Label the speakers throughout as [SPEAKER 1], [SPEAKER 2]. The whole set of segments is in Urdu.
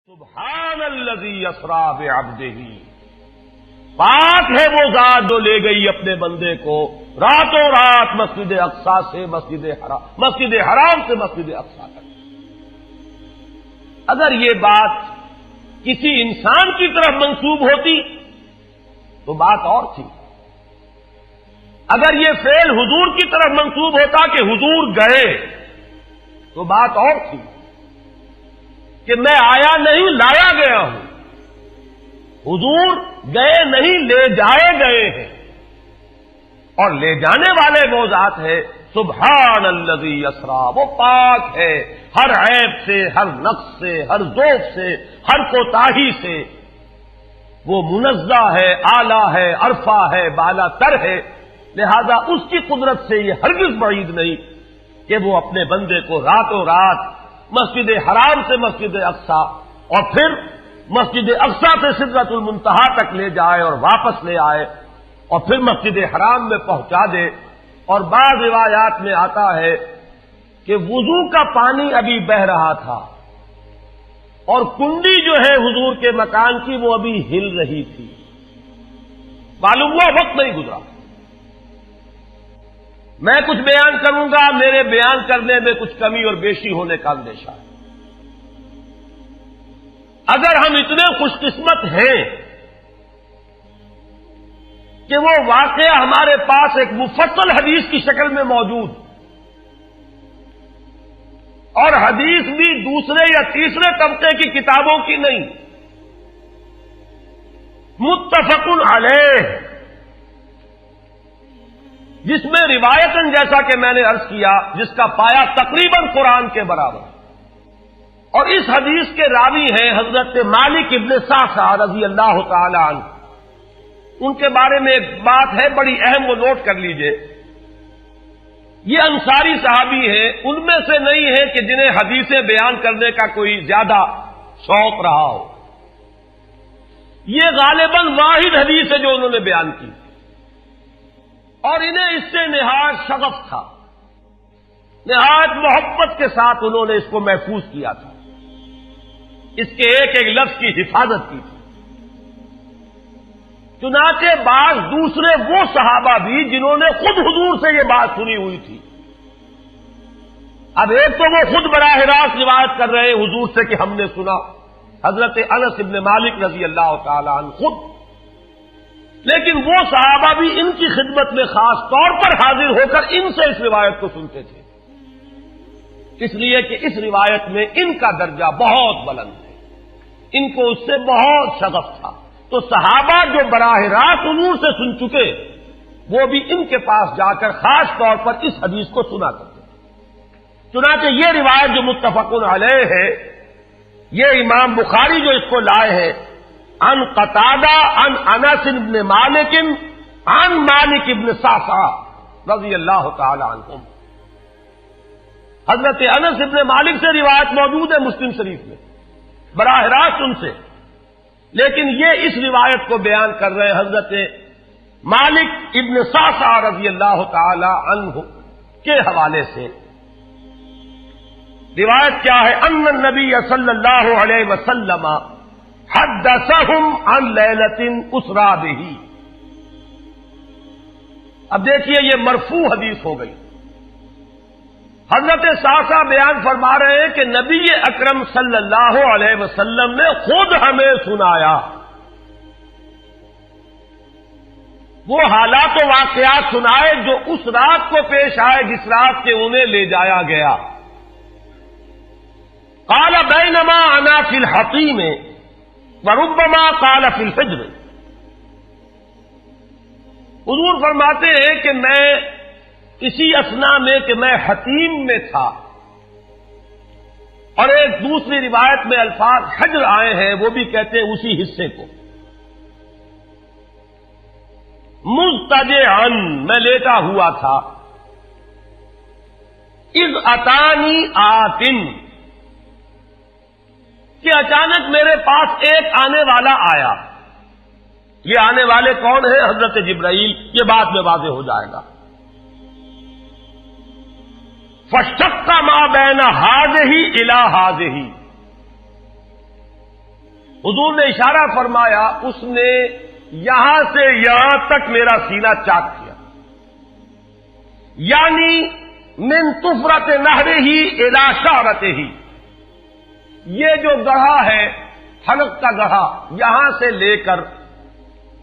[SPEAKER 1] سبحان الذی اسری بعبدہ، پاک ہے وہ ذات جو لے گئی اپنے بندے کو راتوں رات مسجد اقصی سے مسجد حرام سے مسجد اقصی تک۔ اگر یہ بات کسی انسان کی طرف منسوب ہوتی تو بات اور تھی، اگر یہ فعل حضور کی طرف منسوب ہوتا کہ حضور گئے تو بات اور تھی کہ میں آیا نہیں لایا گیا ہوں، حضور گئے نہیں لے جائے گئے ہیں، اور لے جانے والے وہ ذات ہے سبحان الذی اسری، وہ پاک ہے ہر عیب سے، ہر نقص سے، ہر ذوق سے، ہر کوتاہی سے، وہ منزہ ہے، اعلیٰ ہے، عرفہ ہے، بالا تر ہے، لہذا اس کی قدرت سے یہ ہرگز بعید نہیں کہ وہ اپنے بندے کو راتوں رات مسجد حرام سے مسجد اقصی اور پھر مسجد اقصی سے سدرۃ المنتہا تک لے جائے اور واپس لے آئے اور پھر مسجد حرام میں پہنچا دے۔ اور بعض روایات میں آتا ہے کہ وضو کا پانی ابھی بہ رہا تھا اور کنڈی جو ہے حضور کے مکان کی وہ ابھی ہل رہی تھی، معلوم ہوا وقت نہیں گزرا۔ میں کچھ بیان کروں گا، میرے بیان کرنے میں کچھ کمی اور بیشی ہونے کا اندیشہ ہے۔ اگر ہم اتنے خوش قسمت ہیں کہ وہ واقعہ ہمارے پاس ایک مفصل حدیث کی شکل میں موجود، اور حدیث بھی دوسرے یا تیسرے طبقے کی کتابوں کی نہیں، متفق علیہ، جس میں روایتاً جیسا کہ میں نے عرض کیا جس کا پایا تقریباً قرآن کے برابر، اور اس حدیث کے راوی ہیں حضرت مالک ابن صعصع رضی اللہ تعالی عنہ۔ ان کے بارے میں ایک بات ہے بڑی اہم، وہ نوٹ کر لیجئے۔ یہ انصاری صحابی ہیں، ان میں سے نہیں ہے کہ جنہیں حدیثیں بیان کرنے کا کوئی زیادہ شوق رہا ہو، یہ غالباً واحد حدیث ہے جو انہوں نے بیان کی، اور انہیں اس سے نہایت شغف تھا، نہایت محبت کے ساتھ انہوں نے اس کو محفوظ کیا تھا، اس کے ایک ایک لفظ کی حفاظت کی تھی۔ چنانچہ بعض دوسرے وہ صحابہ بھی جنہوں نے خود حضور سے یہ بات سنی ہوئی تھی، اب ایک تو وہ خود براہ راست روایت کر رہے ہیں حضور سے کہ ہم نے سنا، حضرت انس ابن مالک رضی اللہ تعالی عنہ خود، لیکن وہ صحابہ بھی ان کی خدمت میں خاص طور پر حاضر ہو کر ان سے اس روایت کو سنتے تھے، اس لیے کہ اس روایت میں ان کا درجہ بہت بلند ہے، ان کو اس سے بہت شغف تھا۔ تو صحابہ جو براہ راست حضور سے سن چکے وہ بھی ان کے پاس جا کر خاص طور پر اس حدیث کو سنا کرتے تھے۔ چنانچہ یہ روایت جو متفق علیہ ہے، یہ امام بخاری جو اس کو لائے ہیں عن قتادہ عن انس بن مالک عن مالک ابن صعصع رضی اللہ تعالی عنہم، حضرت انس ابن مالک سے روایت موجود ہے مسلم شریف میں براہ راست ان سے، لیکن یہ اس روایت کو بیان کر رہے ہیں حضرت مالک ابن صعصع رضی اللہ تعالی عنہ کے حوالے سے۔ روایت کیا ہے؟ ان النبی صلی اللہ علیہ وسلم حدثہم عن لیلۃ اسری بہ۔ اب دیکھیے یہ مرفوع حدیث ہو گئی، حضرت صعصع بیان فرما رہے ہیں کہ نبی اکرم صلی اللہ علیہ وسلم نے خود ہمیں سنایا، وہ حالات و واقعات سنائے جو اس رات کو پیش آئے جس رات کے انہیں لے جایا گیا۔ قال بینما انا فی الحطیم وربما قال فی الفجر، حضور فرماتے ہیں کہ میں اسی اثنا میں کہ میں حتیم میں تھا، اور ایک دوسری روایت میں الفاظ حجر آئے ہیں، وہ بھی کہتے ہیں اسی حصے کو، مضطجعا میں لیٹا ہوا تھا، اذ اتانی آتن کہ اچانک میرے پاس ایک آنے والا آیا۔ یہ آنے والے کون ہیں؟ حضرت جبرائیل، یہ بعد میں واضح ہو جائے گا۔ فَاشْتَقَّ مَا بَيْنَ هَٰذِهِ إِلَىٰ هَٰذِهِ، حضور نے اشارہ فرمایا، اس نے یہاں سے یہاں تک میرا سینہ چاک کیا، یعنی من طفرت نہر ہی الی شعرت ہی، یہ جو گڑھا ہے حلق کا گڑھا، یہاں سے لے کر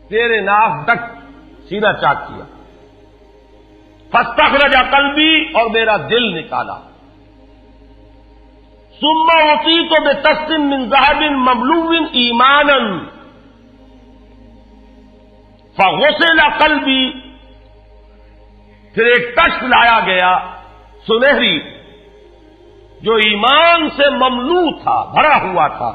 [SPEAKER 1] تیرے ناک تک سینہ چاک کیا، فاستخرج قلبی، اور میرا دل نکالا، ثم اعطیت بطست من ذهب مملوء ایمانا فغسل قلبی، پھر ایک تشت لایا گیا سنہری جو ایمان سے مملوء تھا، بھرا ہوا تھا،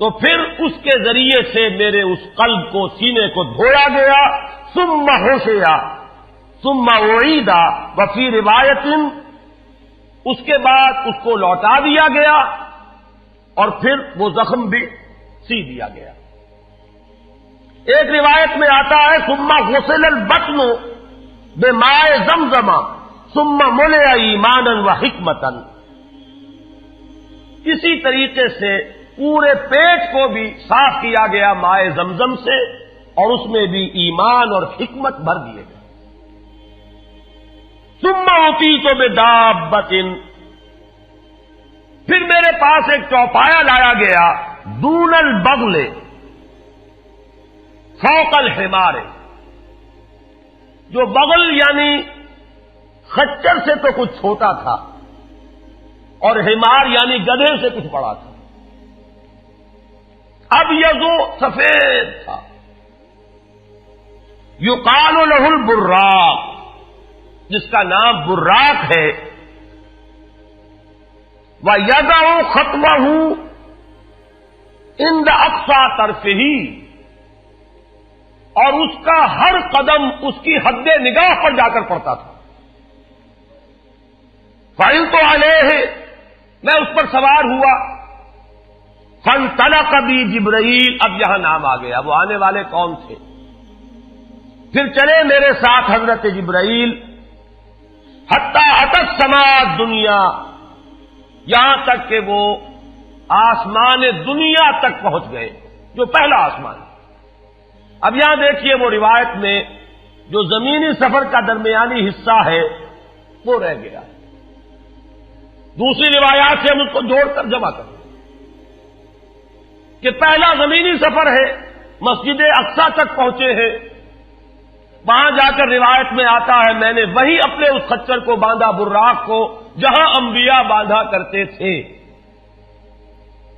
[SPEAKER 1] تو پھر اس کے ذریعے سے میرے اس قلب کو، سینے کو دھویا گیا، ثم حشیا ثم اعید، وفی روایت اس کے بعد اس کو لوٹا دیا گیا اور پھر وہ زخم بھی سی دیا گیا۔ ایک روایت میں آتا ہے ثم غسل البطن بماء زمزم ثم ملئ ایمانا وحکمتا، اسی طریقے سے پورے پیٹ کو بھی صاف کیا گیا مائع زمزم سے، اور اس میں بھی ایمان اور حکمت بھر دیے گئے۔ ثم اعطیت بدابۃ، پھر میرے پاس ایک چوپایا لایا گیا، دون البغل فوق الحمار، جو بغل یعنی خچر سے تو کچھ چھوٹا تھا، اور حمار یعنی گدھے سے کچھ بڑا تھا، اب یہ جو سفید تھا، یقال له البراق، جس کا نام براق ہے، وَيَدَعُ خَطْوَهُ عِنْدَ أَقْصَى طَرْفِهِ، اور اس کا ہر قدم اس کی حد نگاہ پر جا کر پڑتا تھا۔ فَعِلْتُ عَلَيْهِ، میں اس پر سوار ہوا، فَانْطَلَقَ بِي جبرائیل، اب یہاں نام آ گیا، وہ آنے والے کون تھے؟ پھر چلے میرے ساتھ حضرت جبرائیل، حتی اتت السماء الدنیا، یہاں تک کہ وہ آسمان دنیا تک پہنچ گئے، جو پہلا آسمان۔ اب یہاں دیکھیے وہ روایت میں جو زمینی سفر کا درمیانی حصہ ہے وہ رہ گیا، دوسری روایات سے ہم اس کو جوڑ کر جمع کریں کہ پہلا زمینی سفر ہے، مسجد اقصیٰ تک پہنچے ہیں، وہاں جا کر روایت میں آتا ہے میں نے وہی اپنے اس خچر کو باندھا، براق کو، جہاں انبیاء باندھا کرتے تھے،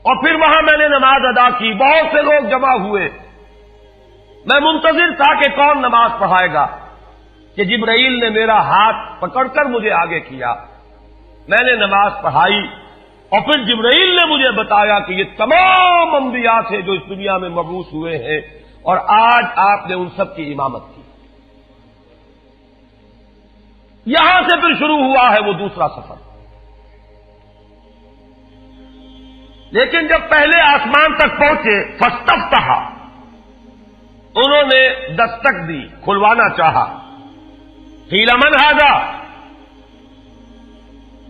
[SPEAKER 1] اور پھر وہاں میں نے نماز ادا کی، بہت سے لوگ جمع ہوئے، میں منتظر تھا کہ کون نماز پڑھائے گا، کہ جبرائیل نے میرا ہاتھ پکڑ کر مجھے آگے کیا، میں نے نماز پڑھائی، اور پھر جبرائیل نے مجھے بتایا کہ یہ تمام انبیاء تھے جو اس دنیا میں مبعوث ہوئے ہیں، اور آج آپ نے ان سب کی امامت کی۔ یہاں سے پھر شروع ہوا ہے وہ دوسرا سفر، لیکن جب پہلے آسمان تک پہنچے، فاستفتح، انہوں نے دستک دی، کھلوانا چاہا، قیل من ھذا،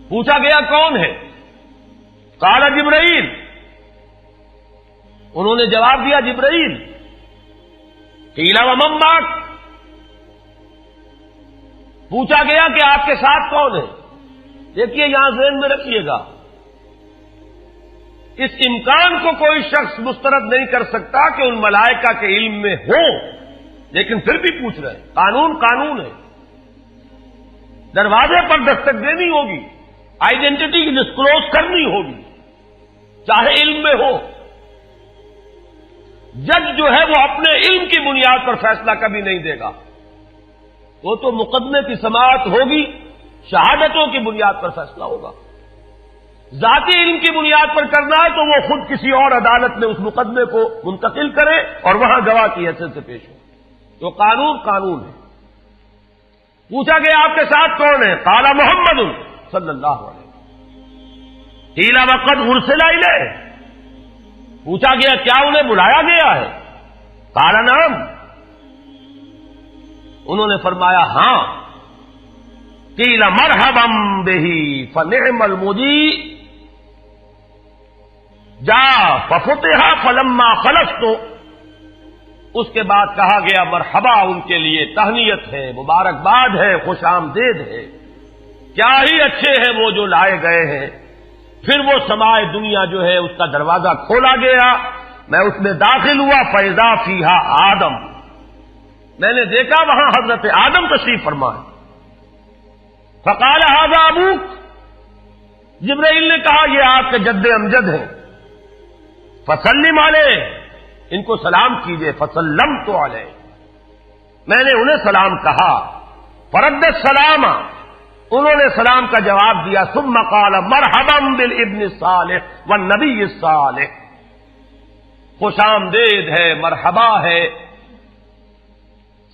[SPEAKER 1] پوچھا گیا کون ہے؟ قال جبرائیل، انہوں نے جواب دیا جبرائیل۔ قیل ومن معک، پوچھا گیا کہ آپ کے ساتھ کون ہے؟ دیکھیے یہاں ذہن میں رکھیے گا، اس امکان کو کوئی شخص مسترد نہیں کر سکتا کہ ان ملائکہ کے علم میں ہو، لیکن پھر بھی پوچھ رہے ہیں، قانون قانون ہے، دروازے پر دستک دینی ہوگی، آئیڈینٹی ڈسکلوز کرنی ہوگی، چاہے علم میں ہو۔ جج جو ہے وہ اپنے علم کی بنیاد پر فیصلہ کبھی نہیں دے گا، وہ تو مقدمے کی سماعت ہوگی، شہادتوں کی بنیاد پر فیصلہ ہوگا۔ ذاتی علم کی بنیاد پر کرنا ہے تو وہ خود کسی اور عدالت میں اس مقدمے کو منتقل کرے اور وہاں گواہ کی حیثیت سے پیش ہو، تو قانون قانون ہے۔ پوچھا گیا آپ کے ساتھ کون ہے؟ قال محمد صلی اللہ علیہ وسلم۔ قیل وقد ارسل الیہ، پوچھا گیا کیا انہیں بلایا گیا ہے؟ قال نعم، انہوں نے فرمایا ہاں۔ قیل مرحبا بہ فنعم المجیء، جا ففتح فلما خلصت، اس کے بعد کہا گیا مرحبا ان کے لیے، تہنیت ہے، مبارکباد ہے، خوش آمدید ہے، کیا ہی اچھے ہیں وہ جو لائے گئے ہیں۔ پھر وہ سمائے دنیا جو ہے اس کا دروازہ کھولا گیا، میں اس میں داخل ہوا، فیضا فیہا آدم، میں نے دیکھا وہاں حضرت آدم تشریف فرما ہے۔ فقال ھذا ابوک، جبرائیل نے کہا یہ آپ کے جد امجد ہیں، فسلم علیہ، ان کو سلام کیجئے، فسلمت علیہ، میں نے انہیں سلام کہا، فرد السلام، انہوں نے سلام کا جواب دیا، ثم قال مرحبا بالابن الصالح والنبی الصالح، خوش آمدید ہے، مرحبا ہے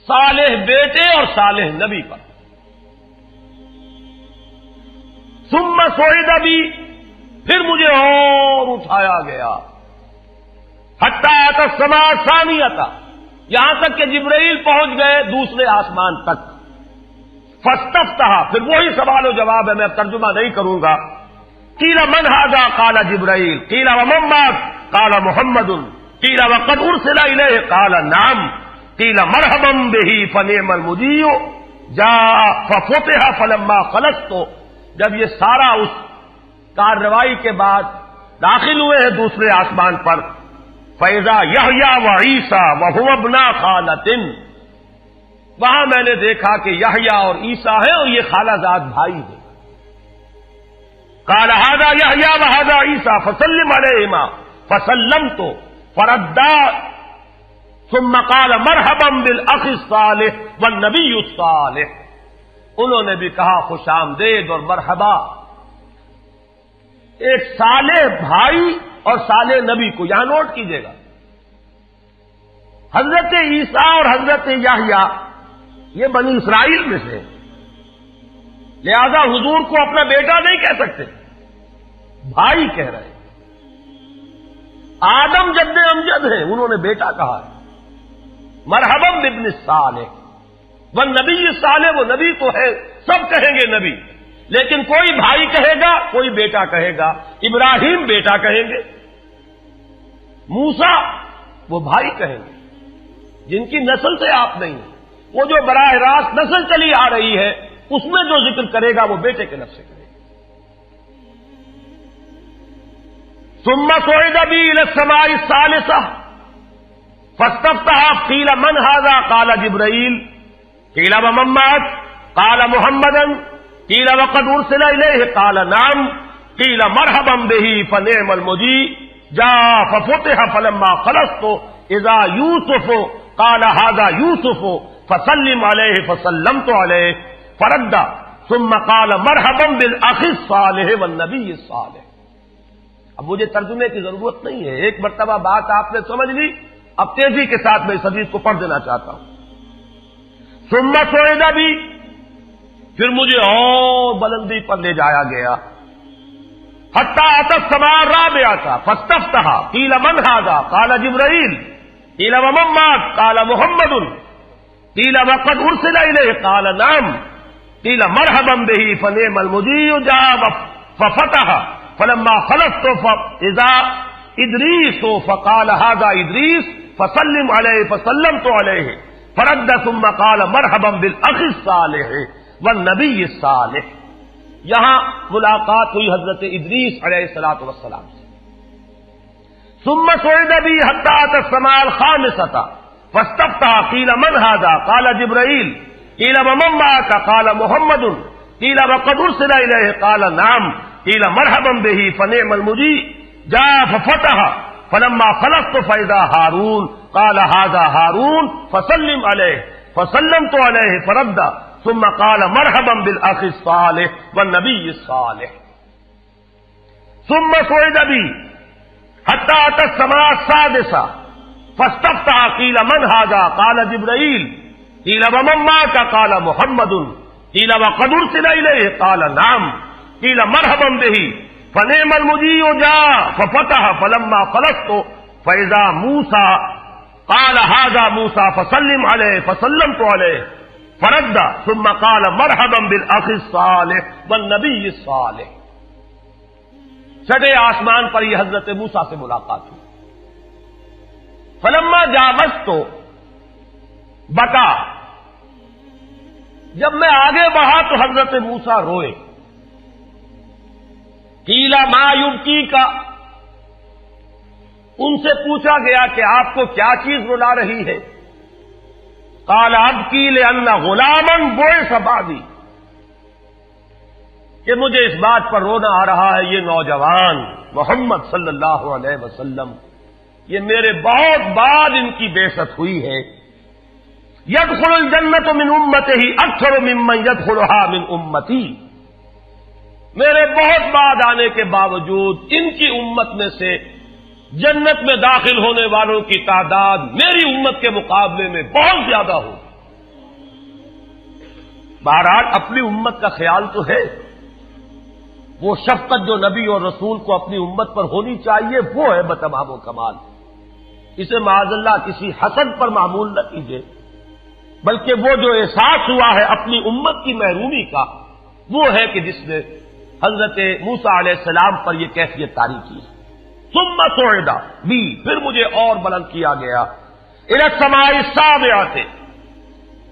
[SPEAKER 1] صالح بیٹے اور صالح نبی پر۔ ثم صعد بی، پھر مجھے اور اٹھایا گیا، حتی اتی السماء الثانیہ، یہاں تک کہ جبرائیل پہنچ گئے دوسرے آسمان تک۔ فاستفتح، پھر وہی سوال و جواب ہے، میں اب ترجمہ نہیں کروں گا۔ قیل من ھذا قال جبرائیل، قیل ومن معک قال محمد، قیل وقد ارسل الیہ قال نعم، قیل مرحبا بہ فنعم المجیء جاء ففتح فلما خلصت۔ جب یہ سارا اس کارروائی کے بعد داخل ہوئے ہیں دوسرے آسمان پر، فیضا یحییٰ وعیسیٰ وہو ابنا خالۃ، وہاں میں نے دیکھا کہ یحییٰ اور عیسیٰ ہیں اور یہ خالہ زاد بھائی ہیں۔ قال ھذا یحییٰ وھذا عیسیٰ فسلم علیہما، فسلمت فردا، ثم قال مرحبا بالاخ الصالح والنبی الصالح، انہوں نے بھی کہا خوش آمدید اور مرحبا ایک صالح بھائی اور صالح نبی کو، یہاں نوٹ کیجئے گا، حضرت عیسیٰ اور حضرت یحییٰ یہ بنی اسرائیل میں سے، لہذا حضور کو اپنا بیٹا نہیں کہہ سکتے، بھائی کہہ رہے ہیں۔ آدم جد امجد ہیں، انہوں نے بیٹا کہا ہے، مرحبا بابن الصالح والنبی الصالح، وہ نبی تو ہے، سب کہیں گے نبی، لیکن کوئی بھائی کہے گا، کوئی بیٹا کہے گا، ابراہیم بیٹا کہیں گے، موسیٰ وہ بھائی کہیں گے، جن کی نسل سے آپ نہیں ہیں، وہ جو براہ راست نسل چلی آ رہی ہے اس میں جو ذکر کرے گا وہ بیٹے کے لفظ سے کرے گا۔ ثم صعد بی الی السماء الثالثہ فاستفتح، قیل من ھذا قال جبرائیل، قیل ومن معک قال محمدا، قیل وقد ارسل الیہ قال نعم، قیل مرحبا بہ فنعم المجیء جاء ففتح فلما خلصت اذا یوسف قال ھذا یوسف فسلم علیہ، فسلمت علیہ، فرد، ثم قال مرحبا بالاخ الصالح والنبی الصالح۔ اب مجھے ترجمے کی ضرورت نہیں ہے، ایک مرتبہ بات آپ نے سمجھ لی، اب تیزی کے ساتھ میں اس حدیث کو پڑھ دینا چاہتا ہوں۔ ثم صعد بی، پھر مجھے اور بلندی پر لے جایا گیا، حتی اتی السماء الرابعہ فاستفتح، قیل من ھذا قال جبرائیل، قیل ومن معک قال محمد، قیل وقد ارسل الیہ قال نعم، قیل مرحبا بہ فنعم المجیء جاء ففتح فلما خلصت فاذا ادریس فقال ھذا ادریس فسلم علیہ، فسلمت علیہ، فرد، ثم قال مرحبا بالاخ الصالح والنبی الصالح۔ یہاں ملاقات ہوئی حضرت ادریس علیہ الصلوۃ والسلام سے۔ ثم صعد بی حتی اتی السماء الخامسۃ فاستفتح، قیل من ھذا قال جبرائیل، قیل ومن معک قال محمد، قیل وقد ارسل الیہ قال نعم، قیل مرحبا بہ فنعم المجیء جاء ففتح فلما خلصت فاذا ہارون قال ھذا ہارون فسلم علیہ، فسلمت علیہ، فرد، ثم قال مرحبا بالاخ الصالح والنبی الصالح۔ ثم صعد بی حتی اتی السماء السادسہ فاستفتح، قیل من ھذا قال جبرائیل، قیل ومن معک قال محمد، قیل وقد ارسل الیہ قال نعم، قیل مرحبا بہ فنعم المجیء جاء ففتح فلما خلصت فاذا موسیٰ قال ھذا موسیٰ فسلم علیہ، فسلمت علیہ، فرد، ثم قال مرحبا بالاخ الصالح والنبی الصالح۔ چھٹے آسمان پر یہ حضرت موسیٰ سے ملاقات ہوئی. فلما جاوزت تو بتا، جب میں آگے بڑھا تو حضرت موسیٰ روئے. قیل ما یبکی کا، ان سے پوچھا گیا کہ آپ کو کیا چیز رلا رہی ہے؟ قال ابکی لأن غلاما بعث بعدی، کہ مجھے اس بات پر رونا آ رہا ہے یہ نوجوان محمد صلی اللہ علیہ وسلم، یہ میرے بہت بعد ان کی بعثت ہوئی ہے. يدخل الجنت من امته اکثر ممن يدخلها من امتی، میرے بہت بعد آنے کے باوجود ان کی امت میں سے جنت میں داخل ہونے والوں کی تعداد میری امت کے مقابلے میں بہت زیادہ ہوگی. بہرحال اپنی امت کا خیال تو ہے، وہ شفقت جو نبی اور رسول کو اپنی امت پر ہونی چاہیے وہ ہے بتمام و کمال. اسے معاذ اللہ کسی حسد پر معمول نہ کیجیے، بلکہ وہ جو احساس ہوا ہے اپنی امت کی محرومی کا، وہ ہے کہ جس نے حضرت موسیٰ علیہ السلام پر یہ کیفیت طاری کی ہے. ثم صعد بی، پھر مجھے اور بلند کیا گیا، الی السماء السابعۃ،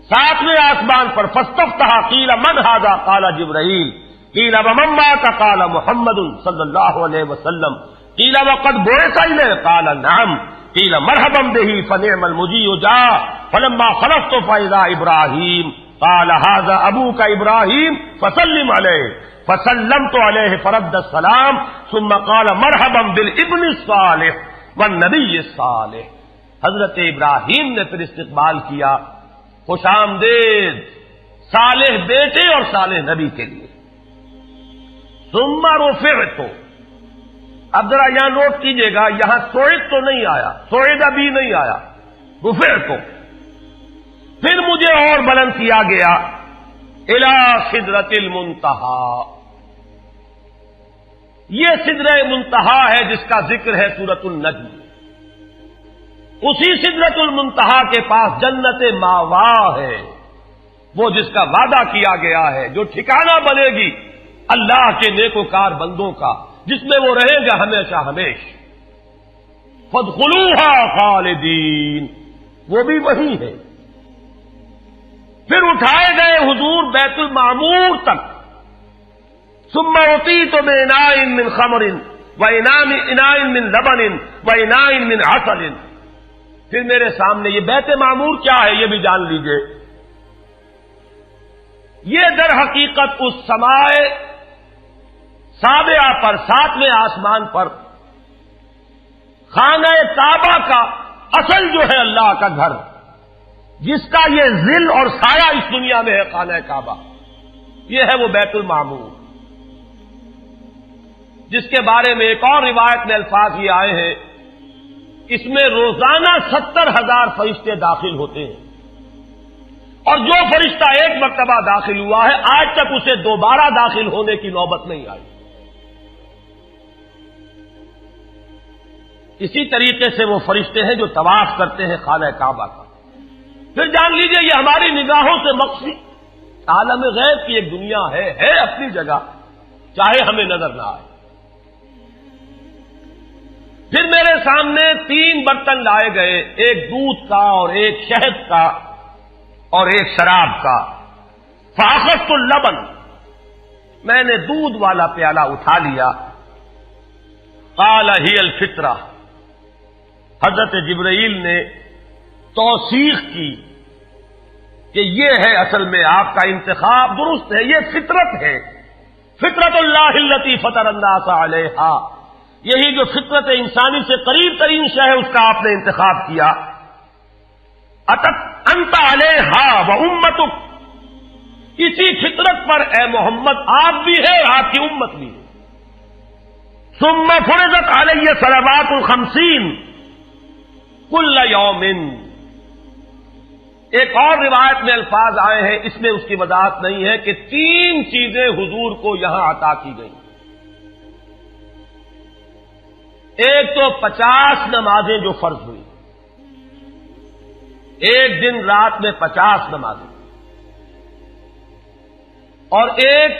[SPEAKER 1] ساتویں آسمان پر. فاستفتح قیل من ھذا قال جبرائیل، قیل ومن معک قال محمد صلی اللہ علیہ وسلم، قیل وقد بعث الیہ قال نعم، قیل مرحبا بہ فنعم المجیء جاء. فلما خلفت فاذا ابراہیم قال ھذا ابوک ابراہیم فسلم علیہ، فسلمت علیہ فرد السلام ثم قال مرحبا بالابن الصالح والنبی الصالح. حضرت ابراہیم نے پھر استقبال کیا، خوش آمدید صالح بیٹے اور صالح نبی کے لیے. ثم رفعت، اب ذرا یہاں نوٹ کیجئے گا، یہاں صعد تو نہیں آیا، صعد بھی نہیں آیا، رفعت. پھر مجھے اور بلند کیا گیا الی سدرۃ المنتہی. یہ سدرہ منتہا ہے جس کا ذکر ہے سورۃ النجم. اسی سدرۃ المنتہا کے پاس جنت ماوا ہے، وہ جس کا وعدہ کیا گیا ہے، جو ٹھکانہ بنے گی اللہ کے نیکوکار بندوں کا، جس میں وہ رہیں گے ہمیشہ ہمیش. فادخلوها خالدین، وہ بھی وہی ہے. پھر اٹھائے گئے حضور بیت المعمور تک. ثم اعطیت باناء من خمر واناء من لبن واناء من عسل. پھر میرے سامنے یہ بیت معمور کیا ہے یہ بھی جان لیجئے. یہ در حقیقت اس سمائے سابعہ پر، ساتویں آسمان پر خانہ کعبہ کا اصل جو ہے اللہ کا گھر، جس کا یہ ظل اور سایہ اس دنیا میں ہے، خانہ کعبہ، یہ ہے وہ بیت المعمور، جس کے بارے میں ایک اور روایت میں الفاظ یہ آئے ہیں، اس میں روزانہ 70,000 فرشتے داخل ہوتے ہیں، اور جو فرشتہ ایک مرتبہ داخل ہوا ہے آج تک اسے دوبارہ داخل ہونے کی نوبت نہیں آئی. اسی طریقے سے وہ فرشتے ہیں جو طواف کرتے ہیں خانہ کعبہ کا. پھر جان لیجئے یہ ہماری نگاہوں سے مخفی عالم غیب کی ایک دنیا ہے اپنی جگہ، چاہے ہمیں نظر نہ آئے. پھر میرے سامنے 3 برتن لائے گئے، ایک دودھ کا اور ایک شہد کا اور ایک شراب کا. فاخذت اللبن، میں نے دودھ والا پیالہ اٹھا لیا. قال ہی الفطرہ، حضرت جبرائیل نے توثیق کی کہ یہ ہے اصل میں آپ کا انتخاب درست ہے، یہ فطرت ہے، فطرت اللہ التی فطر الناس علیہا، یہی جو فطرت انسانی سے قریب ترین شے ہے اس کا آپ نے انتخاب کیا. اتت انت علیہا و امتک، اسی فطرت پر اے محمد آپ بھی ہے اور آپ کی امت بھی ہے. ثم فرضت علیہ صلوات 50 کل یوم. ایک اور روایت میں الفاظ آئے ہیں، اس میں اس کی وضاحت نہیں ہے کہ 3 چیزیں حضور کو یہاں عطا کی گئی. ایک تو 50 نمازیں جو فرض ہوئی، ایک دن رات میں 50 نمازیں، اور ایک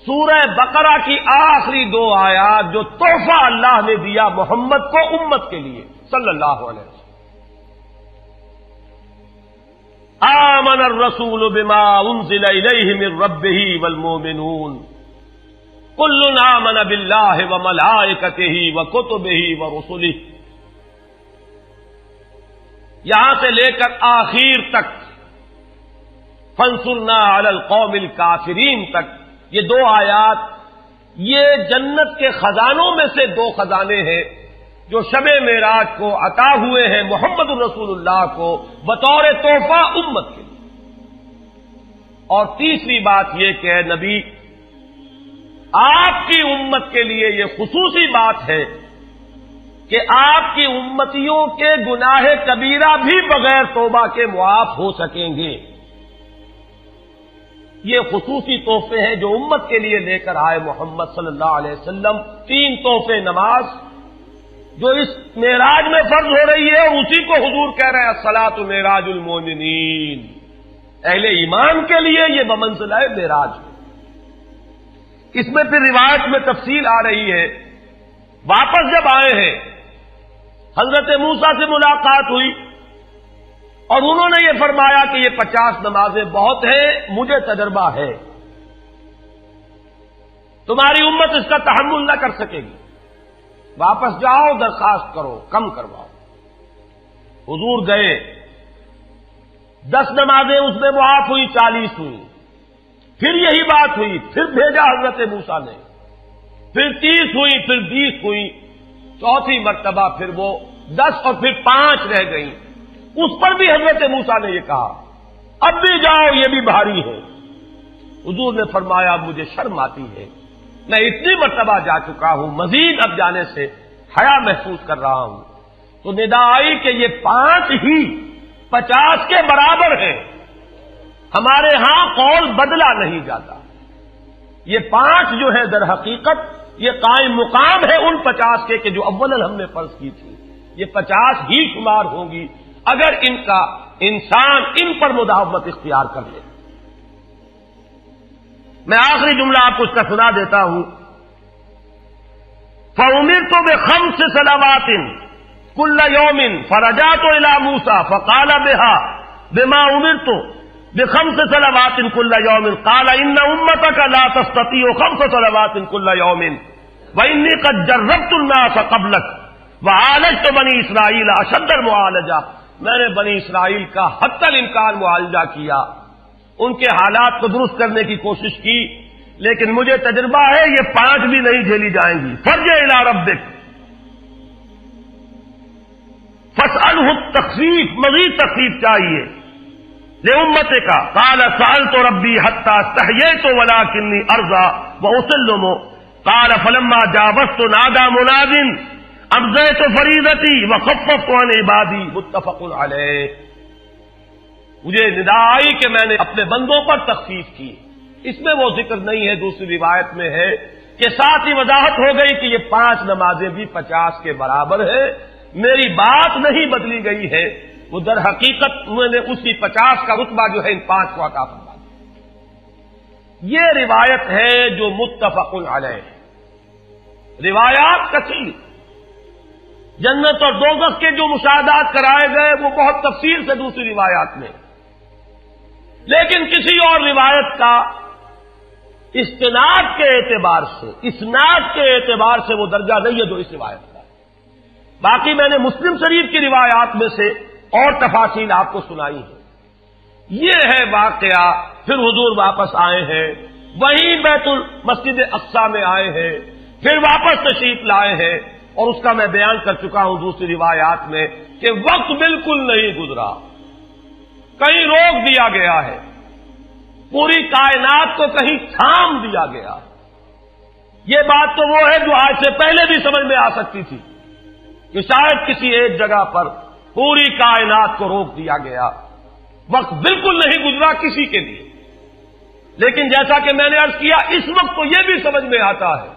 [SPEAKER 1] سورہ بقرہ کی آخری 2 آیات جو تحفہ اللہ نے دیا محمد کو امت کے لیے صلی اللہ علیہ وسلم. آمن الرسول بما انزل الیہ من ربہ والمؤمنون کل آمن باللہ وملائکتہ وکتبہ ورسلہ. یہاں سے لے کر آخر تک فانصرنا علی القوم الکافرین تک یہ 2 آیات یہ جنت کے خزانوں میں سے 2 خزانے ہیں جو شب معراج کو عطا ہوئے ہیں محمد الرسول اللہ کو بطور تحفہ امت کے لیے. اور تیسری بات یہ کہ اے نبی آپ کی امت کے لیے یہ خصوصی بات ہے کہ آپ کی امتیوں کے گناہ کبیرہ بھی بغیر توبہ کے معاف ہو سکیں گے. یہ خصوصی تحفے ہیں جو امت کے لیے لے کر آئے محمد صلی اللہ علیہ وسلم. 3 تحفے نماز جو اس معراج میں فرض ہو رہی ہے اور اسی کو حضور کہہ رہے ہیں الصلاۃ معراج المومنین. اہل ایمان کے لیے یہ بمنزلہ معراج ہے. اس میں پھر روایت میں تفصیل آ رہی ہے. واپس جب آئے ہیں حضرت موسیٰ سے ملاقات ہوئی اور انہوں نے یہ فرمایا کہ یہ 50 نمازیں بہت ہیں, مجھے تجربہ ہے, تمہاری امت اس کا تحمل نہ کر سکے گی, واپس جاؤ درخواست کرو کم کرواؤ. حضور گئے, 10 نمازیں اس میں معاف ہوئی, 40 ہوئی. پھر یہی بات ہوئی, پھر بھیجا حضرت موسیٰ نے, پھر 30 ہوئی, پھر 20 ہوئی, چوتھی مرتبہ پھر وہ 10 اور پھر 5 رہ گئیں. اس پر بھی حضرت موسیٰ نے یہ کہا اب بھی جاؤ یہ بھی بھاری ہے. حضور نے فرمایا مجھے شرم آتی ہے, میں اتنی مرتبہ جا چکا ہوں, مزید اب جانے سے حیا محسوس کر رہا ہوں. تو ندا آئی کہ یہ 5 ہی 50 کے برابر ہیں. ہمارے ہاں قول بدلا نہیں جاتا. یہ 5 جو ہے در حقیقت یہ قائم مقام ہے ان 50 کے کہ جو اول ہم نے فرض کی تھی. یہ 50 ہی شمار ہوں گی اگر ان کا انسان ان پر مداومت اختیار کر لے. میں آخری جملہ آپ کو اس کا سنا دیتا ہوں. فَأُمِرْتُ بِخَمْسِ صَلَوَاتٍ كُلَّ يَوْمٍ فَرَجَعْتُ إِلَىٰ مُوسَىٰ فَقَالَ بِمَا أُمِرْتُ بِخَمْسِ صَلَوَاتٍ كُلَّ يَوْمٍ قَالَ إِنَّ أُمَّتَكَ لَا تَسْتَطِيعُ 5 صَلَوَاتٍ كُلَّ يَوْمٍ وَإِنِّي قَدْ جَرَّبْتُ النَّاسَ قَبْلَكَ وَعَالَجْتُ بَنِي إِسْرَائِيلَ أَشَدَّ الْمُعَالَجَةِ. میں نے بنی اسرائیل کا حتی الامکان معالجہ کیا, ان کے حالات کو درست کرنے کی کوشش کی, لیکن مجھے تجربہ ہے یہ 5 بھی نہیں جھیلی جائیں گی. فارجع الی ربک فاسألہ التخفیف, مزید تخفیف چاہیے لامتک. قال سألت ربی حتی استحییت ولکنی ارضی واسلم. قال فلما جاوزت نادى مناد ابزیت فریضتی وخففت عن عبادی. متفق علیہ. مجھے ندا آئی کہ میں نے اپنے بندوں پر تخفیف کی. اس میں وہ ذکر نہیں ہے, دوسری روایت میں ہے کہ ساتھ ہی وضاحت ہو گئی کہ یہ 5 نمازیں بھی 50 کے برابر ہے. میری بات نہیں بدلی گئی ہے, وہ در حقیقت میں نے اسی 50 کا رتبہ جو ہے ان 5 کو عطا فرما دیا. یہ روایت ہے جو متفق علیہ. روایات کثیر, جنت اور دوزخ کے جو مشاہدات کرائے گئے وہ بہت تفصیل سے دوسری روایات میں, لیکن کسی اور روایت کا استناد کے اعتبار سے, اسناد کے اعتبار سے وہ درجہ نہیں ہے جو اس روایت کا ہے. باقی میں نے مسلم شریف کی روایات میں سے اور تفاصیل آپ کو سنائی ہے. یہ ہے واقعہ. پھر حضور واپس آئے ہیں, وہیں بیت المسجد اقصی میں آئے ہیں, پھر واپس تشریف لائے ہیں, اور اس کا میں بیان کر چکا ہوں دوسری روایات میں کہ وقت بالکل نہیں گزرا, کہیں روک دیا گیا ہے, پوری کائنات کو کہیں تھام دیا گیا. یہ بات تو وہ ہے جو آج سے پہلے بھی سمجھ میں آ سکتی تھی کہ شاید کسی ایک جگہ پر پوری کائنات کو روک دیا گیا. وقت بالکل نہیں گزرا کسی کے لیے. لیکن جیسا کہ میں نے عرض کیا, اس وقت تو یہ بھی سمجھ میں آتا ہے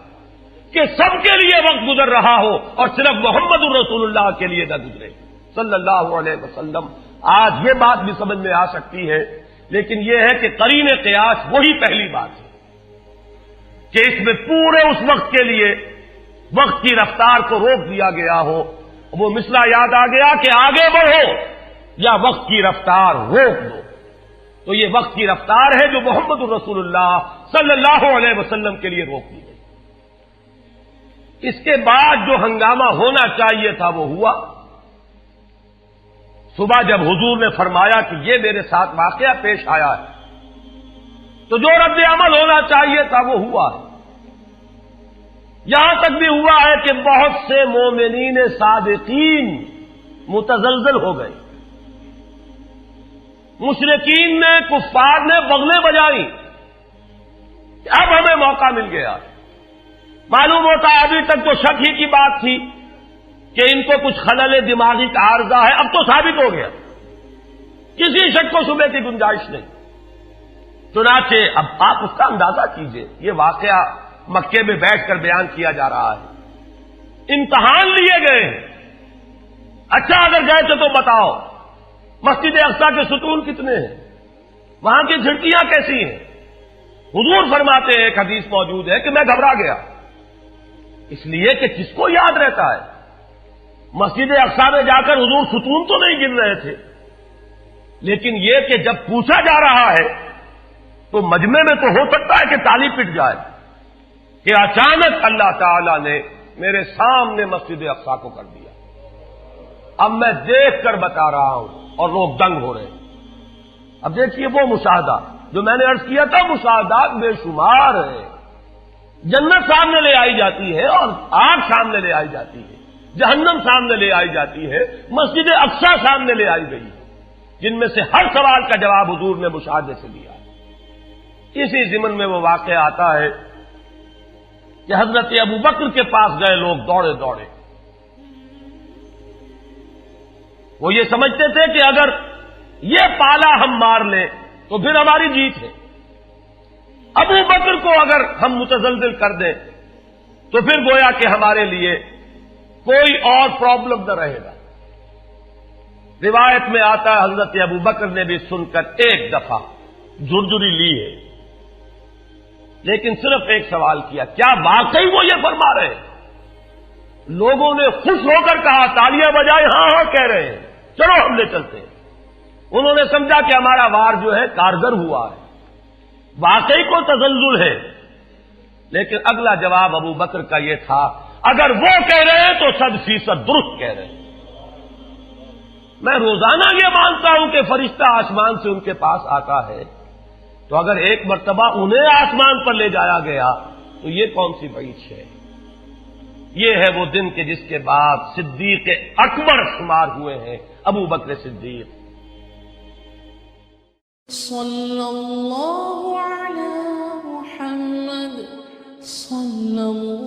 [SPEAKER 1] کہ سب کے لیے وقت گزر رہا ہو اور صرف محمد الرسول اللہ کے لیے نہ گزرے صلی اللہ علیہ وسلم. آج یہ بات بھی سمجھ میں آ سکتی ہے, لیکن یہ ہے کہ قرین قیاس وہی پہلی بات ہے. کہ اس میں پورے اس وقت کے لیے وقت کی رفتار کو روک دیا گیا ہو. وہ مسئلہ یاد آ گیا کہ آگے بڑھو یا وقت کی رفتار روک دو. تو یہ وقت کی رفتار ہے جو محمد الرسول اللہ صلی اللہ علیہ وسلم کے لیے روک دی گئی. اس کے بعد جو ہنگامہ ہونا چاہیے تھا وہ ہوا. صبح جب حضور نے فرمایا کہ یہ میرے ساتھ واقعہ پیش آیا ہے تو جو رد عمل ہونا چاہیے تھا وہ ہوا ہے. یہاں تک بھی ہوا ہے کہ بہت سے مومنین صادقین متزلزل ہو گئے. مشرکین نے کفار نے بغلیں بجائی کہ اب ہمیں موقع مل گیا. معلوم ہوتا ہے ابھی تک تو شک ہی کی بات تھی کہ ان کو کچھ خلل دماغی کا عارضہ ہے. اب تو ثابت ہو گیا, کسی شک کو شبے کی گنجائش نہیں. چنانچہ اب آپ اس کا اندازہ کیجئے, یہ واقعہ مکے میں بیٹھ کر بیان کیا جا رہا ہے. امتحان لیے گئے ہیں. اچھا اگر گئے تھے تو بتاؤ مسجد اقصی کے ستون کتنے ہیں, وہاں کی کھڑکیاں کیسی ہیں. حضور فرماتے ہیں, ایک حدیث موجود ہے کہ میں گھبرا گیا, اس لیے کہ کس کو یاد رہتا ہے. مسجد اقصی میں جا کر حضور ستون تو نہیں گن رہے تھے, لیکن یہ کہ جب پوچھا جا رہا ہے تو مجمع میں تو ہو سکتا ہے کہ تالی پٹ جائے کہ اچانک اللہ تعالی نے میرے سامنے مسجد اقصی کو کر دیا. اب میں دیکھ کر بتا رہا ہوں اور لوگ دنگ ہو رہے ہیں. اب دیکھیے وہ مشاہدہ جو میں نے عرض کیا تھا, مشاہدات بے شمار ہیں. جنت سامنے لے آئی جاتی ہے اور آگ سامنے لے آئی جاتی ہے, جہنم سامنے لے آئی جاتی ہے, مسجد اقصی سامنے لے آئی گئی ہے, جن میں سے ہر سوال کا جواب حضور نے مشاہدے سے دیا. اسی ضمن میں وہ واقعہ آتا ہے کہ حضرت ابو بکر کے پاس گئے لوگ دوڑے دوڑے. وہ یہ سمجھتے تھے کہ اگر یہ پالا ہم مار لیں تو پھر ہماری جیت ہے. ابو بکر کو اگر ہم متزلزل کر دیں تو پھر گویا کہ ہمارے لیے کوئی اور پرابلم نہ رہے گا. روایت میں آتا ہے حضرت ابو بکر نے بھی سن کر ایک دفعہ جھرجھری لی ہے, لیکن صرف ایک سوال کیا, کیا واقعی وہ یہ فرما رہے ہیں؟ لوگوں نے خوش ہو کر کہا, تالیاں بجائے, ہاں ہاں کہہ رہے ہیں, چلو ہم لے چلتے ہیں. انہوں نے سمجھا کہ ہمارا وار جو ہے کارگر ہوا ہے, واقعی کو تزلزل ہے. لیکن اگلا جواب ابو بکر کا یہ تھا, اگر وہ کہہ رہے ہیں تو 100% درست کہہ رہے ہیں. میں روزانہ یہ مانتا ہوں کہ فرشتہ آسمان سے ان کے پاس آتا ہے, تو اگر ایک مرتبہ انہیں آسمان پر لے جایا گیا تو یہ کون سی بڑی ہے. یہ ہے وہ دن کہ جس کے بعد صدیق اکبر شمار ہوئے ہیں ابو بکر صدیق.
[SPEAKER 2] صلی اللہ علی محمد صلی اللہ